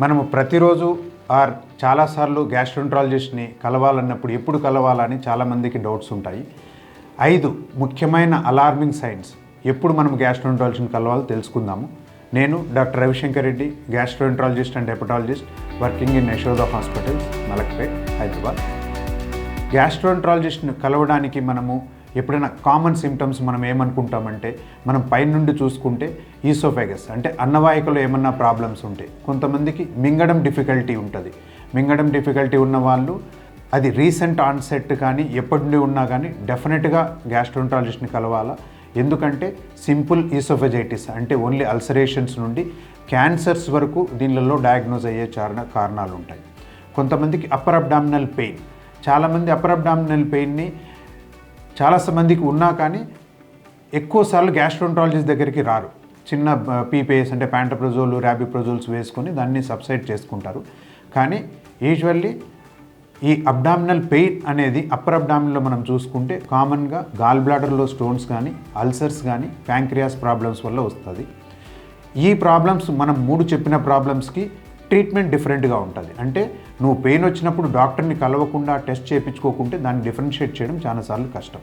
మనము ప్రతిరోజు ఆర్ చాలాసార్లు గ్యాస్ట్రోంట్రాలజిస్ట్ని కలవాలన్నప్పుడు ఎప్పుడు కలవాలని చాలామందికి డౌట్స్ ఉంటాయి. 5 ముఖ్యమైన అలార్మింగ్ సైన్స్ ఎప్పుడు మనం గ్యాస్ట్రోంట్రాలజిస్ట్ని కలవాలో తెలుసుకుందాము. నేను doctor Ravishankar Reddy, gastroenterologist and hepatologist, working in Yashoda hospitals, Malakpet, Hyderabad. గ్యాస్ట్రోంట్రాలజిస్ట్ని కలవడానికి మనము ఎప్పుడైనా కామన్ సిమ్టమ్స్ మనం ఏమనుకుంటామంటే, మనం పైనుండి చూసుకుంటే ఈసోఫాగస్ అంటే అన్నవాహికలో ఏమన్నా ప్రాబ్లమ్స్ ఉంటాయి. కొంతమందికి మింగడం డిఫికల్టీ ఉంటుంది. మింగడం డిఫికల్టీ ఉన్న వాళ్ళు అది రీసెంట్ ఆన్సెట్ కానీ ఎప్పటి నుండి ఉన్నా కానీ డెఫినెట్గా గ్యాస్ట్రోంట్రాలజిస్ట్ని కలవాలా. ఎందుకంటే సింపుల్ ఈసోఫెజైటిస్ అంటే ఓన్లీ అల్సరేషన్స్ నుండి క్యాన్సర్స్ వరకు దీనిలలో డయాగ్నోజ్ అయ్యే కారణాలు ఉంటాయి. కొంతమందికి అప్పర్ అబ్డామినల్ పెయిన్, చాలామంది అప్పర్ అబ్డామినల్ పెయిన్ని చాలామందికి ఉన్నా కానీ ఎక్కువసార్లు గ్యాస్ట్రోంట్రాలజిస్ట్ దగ్గరికి రారు. చిన్న పీపీఎస్ అంటే ప్యాంటప్రజోల్, ర్యాబిప్రజోల్స్ వేసుకొని దాన్ని సబ్సైడ్ చేసుకుంటారు. కానీ యూజువల్లీ ఈ అబ్డామినల్ పెయిన్ అనేది అప్పర్ అబ్డామినల్లో మనం చూసుకుంటే కామన్గా గాల్ బ్లాడర్లో స్టోన్స్ కానీ, అల్సర్స్ కానీ, ప్యాంక్రియాస్ ప్రాబ్లమ్స్ వల్ల వస్తుంది. ఈ ప్రాబ్లమ్స్ మనం 3 చెప్పిన ప్రాబ్లమ్స్కి ట్రీట్మెంట్ డిఫరెంట్గా ఉంటుంది. అంటే నువ్వు పెయిన్ వచ్చినప్పుడు డాక్టర్ని కలవకుండా టెస్ట్ చేయించుకోకుంటే దాన్ని డిఫరెన్షియేట్ చేయడం చాలాసార్లు కష్టం.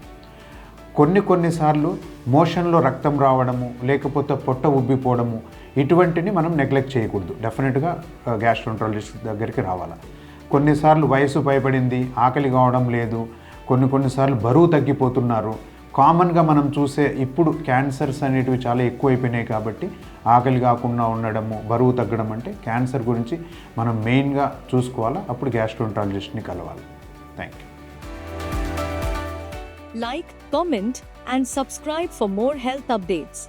కొన్నిసార్లు మోషన్లో రక్తం రావడము, లేకపోతే పొట్ట ఉబ్బిపోవడము, ఇటువంటిని మనం నెగ్లెక్ట్ చేయకూడదు. డెఫినెట్గా గ్యాస్ట్రోంట్రాలజిస్ట్ దగ్గరికి రావాలి. కొన్నిసార్లు వయసు భయపడింది, ఆకలి కావడం లేదు, కొన్నిసార్లు బరువు తగ్గిపోతున్నారు. కామన్గా మనం చూసే ఇప్పుడు క్యాన్సర్స్ అనేటివి చాలా ఎక్కువైపోయినాయి కాబట్టి ఆకలి కాకుండా ఉండడము, బరువు తగ్గడం అంటే క్యాన్సర్ గురించి మనం మెయిన్గా చూసుకోవాలా. అప్పుడు గ్యాస్ట్రోంట్రాలజిస్ట్ని కలవాలి. Thank you. Like, comment and subscribe for more health updates.